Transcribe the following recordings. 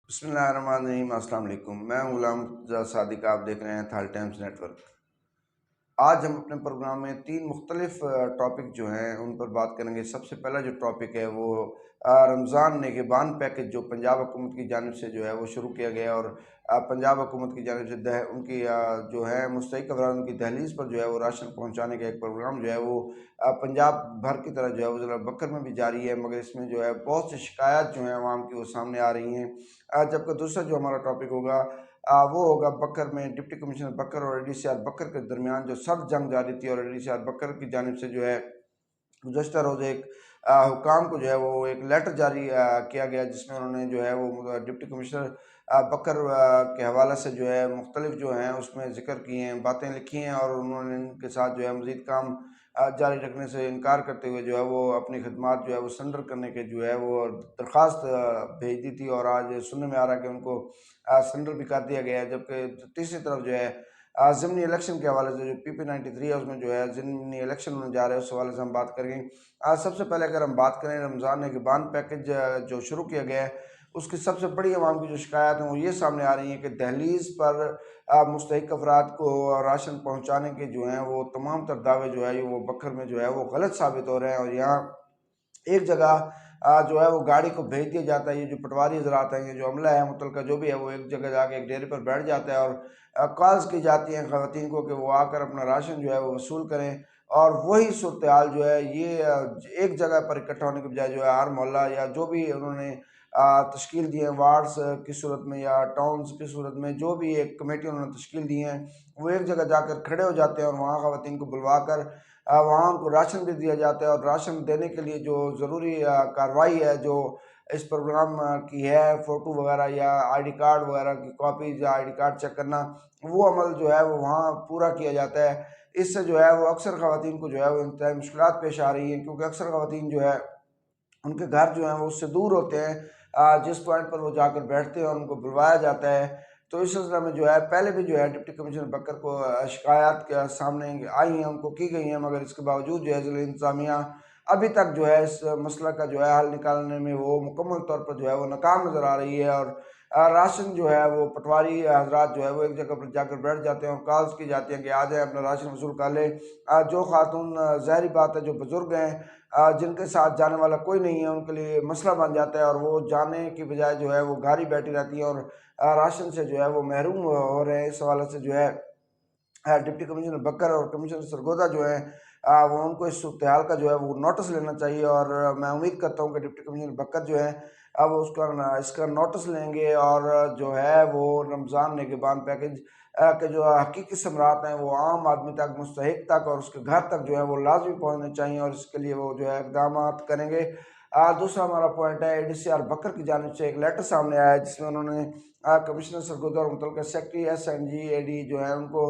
बिस्मिल्लाहिर्रहमानिर्रहीम। अस्सलाम वालेकुम। मैं गुलाम सादिक, आप देख रहे हैं थाल टाइम्स नेटवर्क। आज हम अपने प्रोग्राम में तीन मुख्तलिफ टॉपिक जो हैं उन पर बात करेंगे। सबसे पहला जो टॉपिक है वो रमज़ान नेगेबान पैकेज जो पंजाब हुकूमत की जानिब से जो है वो शुरू किया गया और पंजाब हुकूमत की जानिब से उनकी जो है मुस्तहिक अफराद उनकी दहलीज पर जो है वो राशन पहुँचाने का एक प्रोग्राम जो है वो पंजाब भर की तरह जो है वो ज़िला बकर में भी जारी है, मगर इसमें जो है बहुत सी शिकायत जो है अवाम की वो सामने आ रही हैं। जबकि दूसरा जो हमारा टॉपिक होगा वो होगा बकर में डिप्टी कमिश्नर बकर और एडीसीआर बकर के दरमियान जो सर्द जंग जारी थी और एडीसीआर बकर की जानिब से जो है गुज़श्ता रोज़ एक हुकाम को जो है वो एक लेटर जारी किया गया, जिसमें उन्होंने जो है वो डिप्टी कमिश्नर बकर के हवाले से जो है मुख्तलिफ जो हैं उसमें ज़िक्र किए हैं, बातें लिखी हैं और उन्होंने इनके साथ जो है मज़ीद काम जारी रखने से इनकार करते हुए जो है वो अपनी खदमात जो है वो सरेंडर करने के जो है वो दरख्वास्त भेज दी थी और आज सुनने में आ रहा है कि उनको सरेंडर भी कर दिया गया है। जबकि तीसरी तरफ जो है ज़िमनी इलेक्शन के हवाले से जो PP93 है उसमें जो है ज़िमनी इलेक्शन होने जा रहे हैं, उस हवाले से हम बात करेंगे। सबसे पहले अगर हम बात करें रमज़ान नेगेबान पैकेज जो शुरू किया गया है उसकी सबसे बड़ी अवाम की जो शिकायत है वो ये सामने आ रही है कि दहलीज पर मुस्तहिक अफराद को राशन पहुँचाने के जो हैं वो तमाम तर दावे जो है वो बकर में जो है वो गलत साबित हो रहे हैं और यहाँ एक जगह जो है वो गाड़ी को भेज दिया जाता है। ये जो पटवारी हजरात हैं, ये जो अमला है मुतलका जो भी है वो एक जगह जाके एक डेरे पर बैठ जाता है और कॉल्स की जाती हैं ख़वातीन को कि वो आकर अपना राशन जो है वो वसूल करें। और वही सूरत हाल जो है ये एक जगह पर इकट्ठा होने के बजाय जो है हर मोहल्ला या जो भी उन्होंने तश्कील दी है वार्ड्स की सूरत में या टाउन्स की सूरत में, जो भी एक कमेटी उन्होंने तश्कील दी है, वो एक जगह जाकर खड़े हो जाते हैं और वहाँ ख़वातीन को बुलवा कर वहाँ उनको राशन भी दिया जाता है और राशन देने के लिए जो ज़रूरी कार्रवाई है जो इस प्रोग्राम की है, फ़ोटो वगैरह या आईडी कार्ड वगैरह की कॉपीज या आईडी कार्ड चेक करना, वो अमल जो है वो वहाँ पूरा किया जाता है। इससे जो है वो अक्सर ख़वातीन को जो है वो इंतहाई मुश्किलात पेश आ रही हैं, क्योंकि अक्सर ख़वातीन जो है उनके घर जो हैं वो उससे दूर होते हैं जिस पॉइंट पर वो जाकर बैठते हैं और उनको बुलवाया जाता है। तो इस सिलसिले में जो है पहले भी जो है डिप्टी कमिश्नर बकर को शिकायत के सामने आई हैं, उनको की गई हैं, मगर इसके बावजूद जो है ज़िला इंतज़ामिया अभी तक जो है इस मसला का जो है हल निकालने में वो मुकम्मल तौर पर जो है वो नाकाम नज़र आ रही है। और राशन जो है वो पटवारी हजरात जो है वो एक जगह पर जाकर बैठ जाते हैं और कॉल्स की जाती हैं कि आ जाए अपना राशन वसूल कर ले। जो खातून ज़ाहिरी बात है जो बुज़ुर्ग हैं जिनके साथ जाने वाला कोई नहीं है, उनके लिए मसला बन जाता है और वो जाने की बजाय जो है वो घर ही बैठी रहती है और राशन से जो है वो महरूम हो रहे हैं। इस हवाले से जो है डिप्टी कमिश्नर बकर और कमिश्नर सरगोदा जो है वो उनको इस सूरत हाल का जो है वो नोटिस लेना चाहिए और मैं उम्मीद करता हूँ कि डिप्टी कमिश्नर बकर जो है अब उसका इसका नोटिस लेंगे और जो है वो रमज़ान नेगेबान पैकेज के जो हकीकी समरात हैं वो आम आदमी तक, मुस्तहिक तक और उसके घर तक जो है वो लाजमी पहुँचने चाहिए और इसके लिए वो जो है इकदाम करेंगे। दूसरा हमारा पॉइंट है ADCR बकर की जानिब से एक लेटर सामने आया है, जिसमें उन्होंने कमिश्नर सरगोदा और मुतल्लिका सेक्रेटरी SNG AD जो है उनको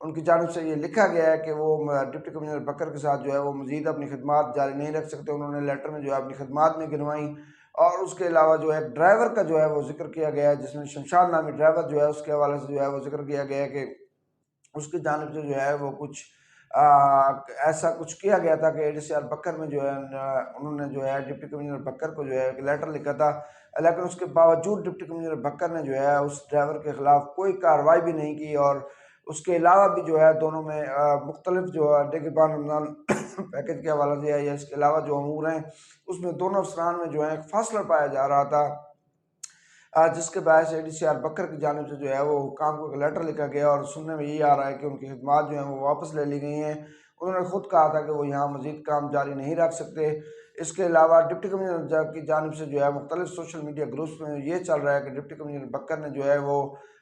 उनकी जानिब से ये लिखा गया है कि वो डिप्टी कमिश्नर बकर के साथ जो है वो मज़ीद अपनी खदमात जारी नहीं रख सकते। उन्होंने लेटर में जो है अपनी खदमात नहीं गिनवाई और उसके अलावा जो है ड्राइवर का जो है वो जिक्र किया गया है, जिसमें शमशाद नामी ड्राइवर जो है उसके हवाले से जो है वो जिक्र किया गया है कि उसकी जानिब से जो है वो कुछ ऐसा कुछ किया गया था कि ADCR बकर में जो है उन्होंने जो है डिप्टी कमिश्नर बकर को जो है एक लेटर लिखा था, लेकिन उसके बावजूद डिप्टी कमिश्नर बकर ने जो है उस ड्राइवर के खिलाफ कोई कार्रवाई भी नहीं की और उसके अलावा भी जो है दोनों में मुख्तलिफ जो नेगेबान रमज़ान पैकेज के हवाले से है या इसके अलावा जो अमूर हैं उसमें दोनों अफसरान में जो है एक फासला पाया जा रहा था, जिसके बायस ADCR बकर की जानिब से जो है वो हुकाम को एक लेटर लिखा गया और सुनने में यही आ रहा है कि उनकी खदमात जो हैं वो वापस ले ली गई हैं। उन्होंने खुद कहा था कि वो यहाँ मज़ीद काम जारी नहीं रख सकते। इसके अलावा डिप्टी कमिश्नर की जानिब से जो है मुख्तलिफ सोशल मीडिया ग्रुप्स में ये चल रहा है कि डिप्टी कमिश्नर बकर ने जो है वो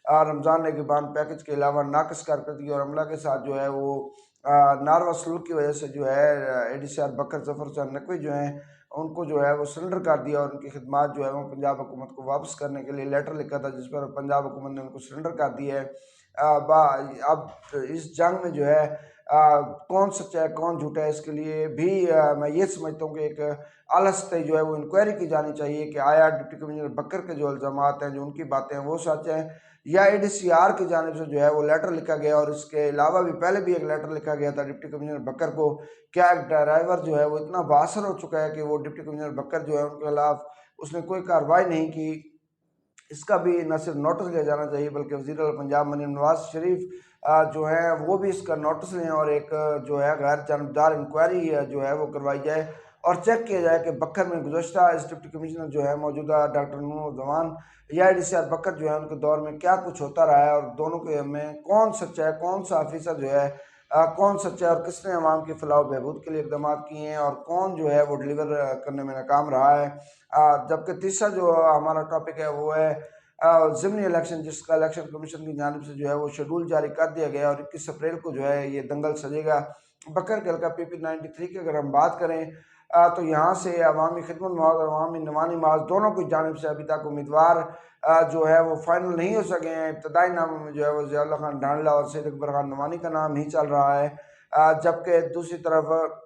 रमज़ान नेगेबान पैकेज के अलावा नाकस कारकर्दगी और अमला के साथ जो है वो नारवा सलूक की वजह से जो है ADCR बकर जफर चंद नकवी जो हैं उनको जो है वो सरेंडर कर दिया और उनकी खदमात जो है वो पंजाब हुकूमत को वापस करने के लिए लेटर लिखा था, जिस पर पंजाब हुकूमत ने उनको सरेंडर कर दिया है। अब इस जंग में जो है कौन सच्चा है कौन झूठा है, इसके लिए भी मैं ये समझता हूँ कि एक आला सतह जो है वो इंक्वायरी की जानी चाहिए कि आया डिप्टी कमिश्नर बकर के जो इल्ज़ामात हैं, जो उनकी बातें हैं वो सच हैं या ADCR की जानिब से जो है वो लेटर लिखा गया और इसके अलावा भी पहले भी एक लेटर लिखा गया था डिप्टी कमिश्नर बकर को। क्या एक ड्राइवर जो है वो इतना बासर हो चुका है कि वो डिप्टी कमिश्नर बकर जो है उनके खिलाफ उसने कोई कार्रवाई नहीं की। इसका भी न सिर्फ नोटिस लिया जाना चाहिए बल्कि वज़ीर आला पंजाब मरीम नवाज शरीफ जो है वो भी इसका नोटिस लें और एक जो है गैर जानबदार इंक्वायरी जो है वो करवाई जाए और चेक किया जाए कि बक्कर में गुज़श्ता इस डिप्टी कमिश्नर जो है मौजूदा डॉक्टर नूर जमान या ADCR बक्कर जो है उनके दौर में क्या कुछ होता रहा है और दोनों के में कौन सच्चा है, कौन सा ऑफिसर जो है कौन सच्चा है और किसने अवाम की फलाह बहबूद के लिए इकदाम किए हैं और कौन जो है वो डिलीवर करने में नाकाम रहा है। जबकि तीसरा जो हमारा टॉपिक है वो है ज़िमनी इलेक्शन, जिसका इलेक्शन कमीशन की जानिब से जो है वो शेड्यूल जारी कर दिया गया और 21 अप्रैल को जो है ये दंगल सजेगा। बकर के हल्का PP93 की अगर हम बात करें तो यहाँ से अवामी खिदमत महाज और अवामी नवानी महाज दोनों की जानिब से अभी तक उम्मीदवार जो है वो फाइनल नहीं हो सके हैं। इब्तदाई नामों में जो है वो ज़िया उल्लाह खान ढांडला और सैयद अकबर खान नवानी का नाम ही चल रहा है। जबकि दूसरी तरफ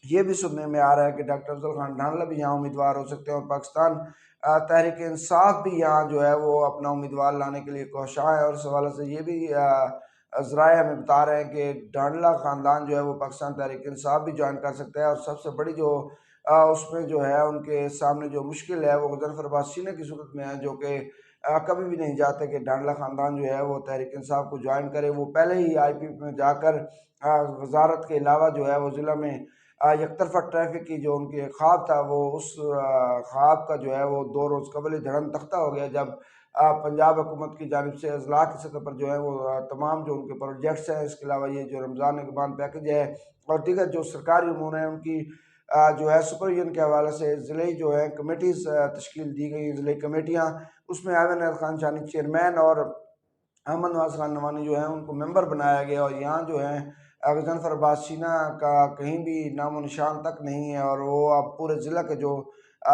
ये भी सुनने में आ रहा है कि डॉक्टर अफजल खान ढांडला भी यहाँ उम्मीदवार हो सकते हैं और पाकिस्तान तहरीक इंसाफ भी यहाँ जो है वो अपना उम्मीदवार लाने के लिए कोशां है। और इस हवाले से ये भी ज़राए हमें बता रहे हैं कि ढांडला ख़ानदान जो है वो पाकिस्तान तहरीक इंसाफ भी ज्वाइन कर सकता है। और सबसे बड़ी जो उसमें जो है उनके सामने जो मुश्किल है वो ज़फ़र अब्बास सीने की सूरत में है, जो कि कभी भी नहीं चाहते कि ढांडला ख़ानदान जो है वो तहरीक इंसाफ को ज्वाइन करे। वो पहले ही IPP में जाकर वजारत के अलावा जो है वो ज़िला में एकतरफा ट्रैफिक की जो उनके ख्वाब था वो उस ख्वाब का जो है वो 2 रोज़ कबल ही धड़म तख्ता हो गया, जब पंजाब हुकूमत की जानिब से अजला की सतह पर जो है वो तमाम जो उनके प्रोजेक्ट्स हैं, इसके अलावा ये जो रमज़ान इक़बाल पैकेज है और दीगर जो सरकारी उमूर हैं उनकी जो है सुपरविजन के हवाले से ज़िले जो है कमेटीज़ तश्कील दी गई, ज़िले कमेटियाँ, उसमें आयमन खान शानी चेयरमैन और अहमद नवाज खान नवानी जो है उनको मेंबर बनाया गया। और यहाँ जो है ज़फ़र अब्बास सीना का कहीं भी नामो निशान तक नहीं है और वो अब पूरे ज़िला के जो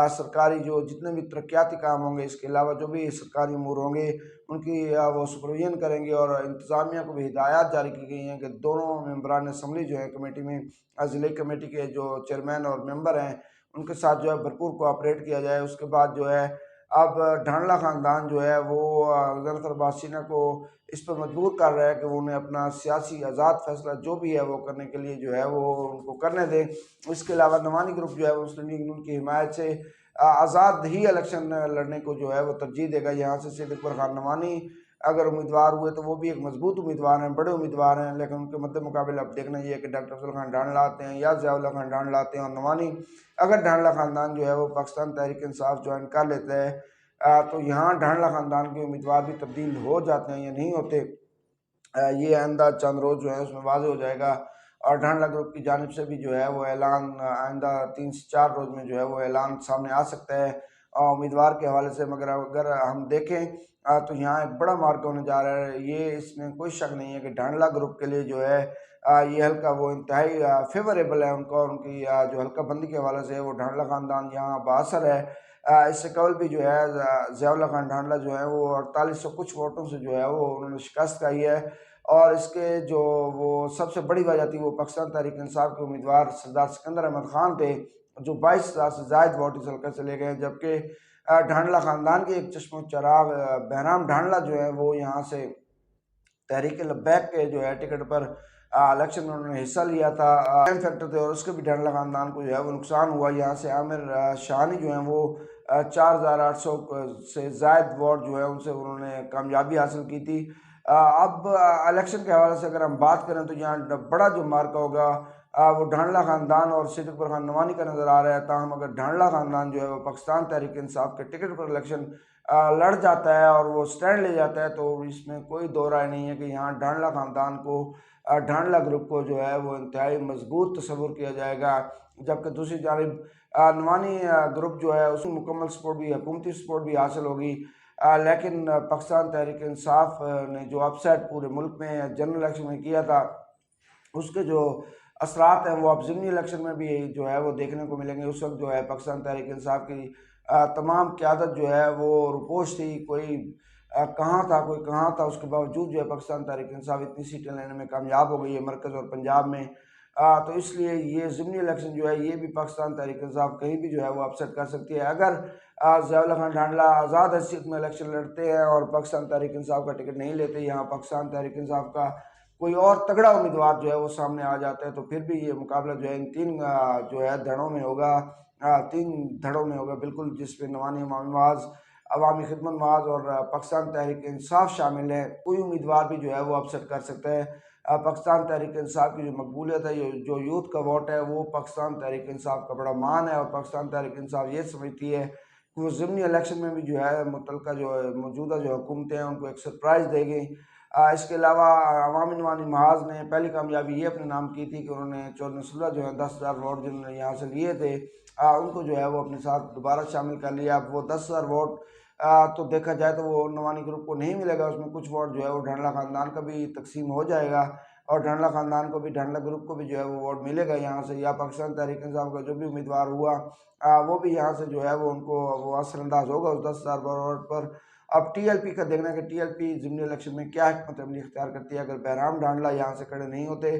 सरकारी जो जितने भी तरक्याती काम होंगे, इसके अलावा जो भी सरकारी अमूर होंगे उनकी वो सुपरविजन करेंगे। और इंतज़ामिया को भी हिदायत जारी की गई हैं कि दोनों मेंबरान असम्बली जो है कमेटी में ज़िले कमेटी के जो चेयरमैन और मेंबर हैं उनके साथ जो है भरपूर कोऑपरेट किया जाए। उसके बाद जो है अब ढांडला ख़ानदान जो है वो ज़फ़र अब्बास सीना को इस पर मजबूर कर रहा है कि वो उन्हें अपना सियासी आज़ाद फैसला जो भी है वो करने के लिए जो है वो उनको करने दें। इसके अलावा नवानी ग्रुप जो है मुस्लिम लीग नून की हिमायत से आज़ाद ही इलेक्शन लड़ने को जो है वो तरजीह देगा। यहाँ से सैयद अकबर खान नवानी अगर उम्मीदवार हुए तो वो भी एक मजबूत उम्मीदवार हैं, बड़े उम्मीदवार हैं, लेकिन उनके मद्दे मुकाबले अब देखना ये है कि डॉक्टर अफजल खान ढांडला आते हैं या ज़िया उल्लाह खान ढांडला आते हैं। और नवानी अगर ढांडला ख़ानदान जो है वो पाकिस्तान तहरीक इंसाफ ज्वाइन कर लेता है तो यहाँ ढांडला ख़ानदान के उम्मीदवार भी तब्दील हो जाते हैं या नहीं होते, ये आइंदा चंद रोज़ जो है उसमें वाज़ेह हो जाएगा। और ढांडला ग्रुप की जानिब से भी जो है वो ऐलान आइंदा 3 से 4 रोज़ में जो है वो ऐलान सामने आ सकता है उम्मीदवार के हवाले से। मगर अगर हम देखें तो यहाँ एक बड़ा मार्का होने जा रहा है, ये इसमें कोई शक नहीं है कि ढांडला ग्रुप के लिए जो है ये हल्का वो इंतहाई फेवरेबल है उनका और उनकी जो हल्का बंदी के हवाले से वो ढांडला ख़ानदान यहाँ बासर है। इससे कबल भी जो है ज़िया उल्लाह खान ढांडला जो है वो 4800 कुछ वोटों से जो है वो उन्होंने शिकस्त खाई है। और इसके जो वो सबसे बड़ी वजह थी वो पाकिस्तान तहरीक इंसाफ के उम्मीदवार सरदार सिकंदर अहमद खान थे, जो 22,000 से ज़ायद वोट इस हल्के से ले गए। जबकि ढांडला ख़ानदान के एक चश्मो चिराग बहराम ढांडला जो है वो यहाँ से तहरीक लब्बैक के जो है टिकट पर इलेक्शन में उन्होंने हिस्सा लिया था, फैक्टर थे और उसके भी ढांडला ख़ानदान को जो है वो नुकसान हुआ। यहाँ से आमिर शाहानी जो है वो 4,800 से ज़ायद वोट जो है उनसे उन्होंने कामयाबी हासिल की थी। अब इलेक्शन के हवाले से अगर हम बात करें तो यहाँ बड़ा जो मार्का होगा वो ढांडला ख़ानदान और सैयद अकबर खान नवानी का नज़र आ रहा है। ताहम अगर ढांडला ख़ानदान जो है वो पाकिस्तान तहरीक इंसाफ के टिकट पर इलेक्शन लड़ जाता है और वो स्टैंड ले जाता है तो इसमें कोई दो राय नहीं है कि यहाँ ढांडला ख़ानदान को ढांडला ग्रुप को जो है वो इंतहाई मजबूत तस्वुर किया जाएगा। जबकि दूसरी जानिब नवानी ग्रुप जो है उसमें मुकम्मल सपोर्ट भी हुकूमती सपोर्ट भी हासिल होगी। लेकिन पाकिस्तान तहरीक इंसाफ ने जो अपसेट पूरे मुल्क में जनरल इलेक्शन में किया था उसके जो असरात हैं वो अब ज़िमनी इलेक्शन में भी जो है वो देखने को मिलेंगे। उस वक्त जो है पाकिस्तान तहरीक इंसाफ की तमाम क़यादत जो है वो रुपोश थी, कोई कहाँ था कोई कहाँ था, उसके बावजूद जो है पाकिस्तान तहरीक इंसाफ इतनी सीटें लेने में कामयाब हो गई है मरकज़ और पंजाब में। तो इसलिए ये ज़िमनी इलेक्शन जो है ये भी पाकिस्तान तहरीक इंसाफ कहीं भी जो है वो अपसेट कर सकती है। अगर ज़िया उल्लाह खान ढांडला आज़ाद हैसियत में इलेक्शन लड़ते हैं और पाकिस्तान तहरीक इंसाफ का टिकट नहीं लेते, यहाँ पाकिस्तान तहरीक इंसाफ का कोई और तगड़ा उम्मीदवार जो है वो सामने आ जाता है, तो फिर भी ये मुकाबला जो है इन 3 जो है धड़ों में होगा, 3 धड़ों में होगा बिल्कुल, जिसमें नवानी इमाम नवाज अवामी खिदमत महाज और पाकिस्तान तहरीक इंसाफ शामिल है। कोई उम्मीदवार भी जो है वो अपसेट कर सकता है। पाकिस्तान तहरीक इंसाफ की जो मकबूलियत है, जो यूथ का वोट है, वो पाकिस्तान तहरीक इंसाफ का बड़ा मान है और पाकिस्तान तहरीक इंसाफ ये समझती है कि वो ज़िमनी इलेक्शन में भी जो है मुतलका जो है मौजूदा जो हुकूमतें हैं उनको एक सरप्राइज़ देगी। इसके अलावा अवामी नवानी महाज ने पहली कामयाबी ये अपने नाम की थी कि उन्होंने चौधरी जो है 10,000 वोट जिन्होंने यहाँ से लिए थे, उनको जो है वो अपने साथ दोबारा शामिल कर लिया। अब वो 10,000 वोट तो देखा जाए तो वो नवानी ग्रुप को नहीं मिलेगा, उसमें कुछ वोट जो है वो ढांडला ख़ानदान का भी तकसीम हो जाएगा और ढांडला ख़ानदान को भी, ढांडला ग्रुप को भी जो है वो वोट मिलेगा यहाँ से, या पाकिस्तान तहरीक इंसाफ का जो भी उम्मीदवार हुआ वो भी यहाँ से जो है वो उनको वो असरअंदाज होगा उस 10,000 वोट पर। अब टीएलपी का देखना है कि टीएलपी ज़िमनी इलेक्शन में क्या हिकमत अमली इख्तियार करती है। अगर बहराम ढांडला यहाँ से खड़े नहीं होते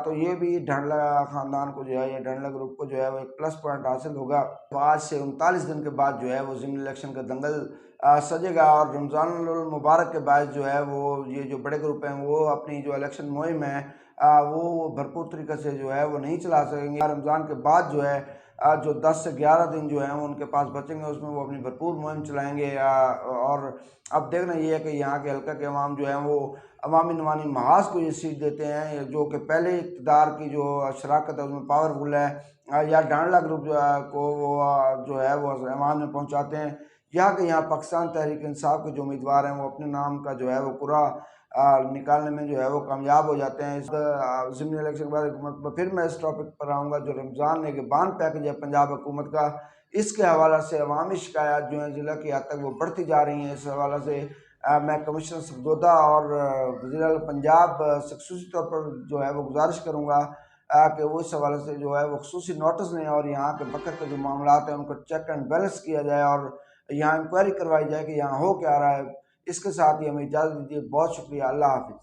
तो ये भी ढांडला ख़ानदान को जो है या ढांडला ग्रुप को जो है वो एक प्लस पॉइंट हासिल होगा। तो आज से 39 दिन के बाद जो है वो ज़िमनी इलेक्शन का दंगल सजेगा और रमज़ानुल मुबारक के बाद जो है वो ये जो बड़े ग्रुप हैं वो अपनी जो इलेक्शन मुहिम है वो भरपूर तरीके से जो है वो नहीं चला सकेंगे। रमज़ान के बाद जो है जो 10 से 11 दिन जो हैं वो उनके पास बचेंगे, उसमें वो अपनी भरपूर मुहिम चलाएंगे। और अब देखना ये है कि यहाँ के हल्का के अवाम जो हैं वो अवामी नवानी महाज को ये सीट देते हैं जो कि पहले इक़्तिदार की जो शराकत है उसमें पावरफुल है, या डांडला ग्रुप जो है को वो जो है वो अवाम में पहुँचाते हैं, या कि यहाँ पाकिस्तान तहरीक इंसाफ के जो उम्मीदवार हैं वो अपने नाम का जो है वो पूरा निकालने में जो है वो कामयाब हो जाते हैं। इस ज़िमनी इलेक्शन के बाद फिर मैं इस टॉपिक पर आऊँगा जो रमज़ान निगहबान पैकेज है पंजाब हुकूमत का, इसके हवाले से अवामी शिकायत जो हैं ज़िला की हद तक वो बढ़ती जा रही हैं। इस हवाले से मैं कमिश्नर सफदोदा और वज़ीर आला पंजाब से ख़ुसूसी तौर पर जो है वो गुजारिश करूँगा कि वो इस हवाले से जो है वो ख़ुसूसी नोटिस लें और यहाँ के वक़्त के जो मामलात हैं उनको चेक एंड बैलेंस किया जाए और यहाँ इंक्वायरी करवाई जाए कि यहाँ हो क्या रहा है। इसके साथ ही हमें इजाज़त दीजिए। बहुत शुक्रिया। अल्लाह हाफ़िज़।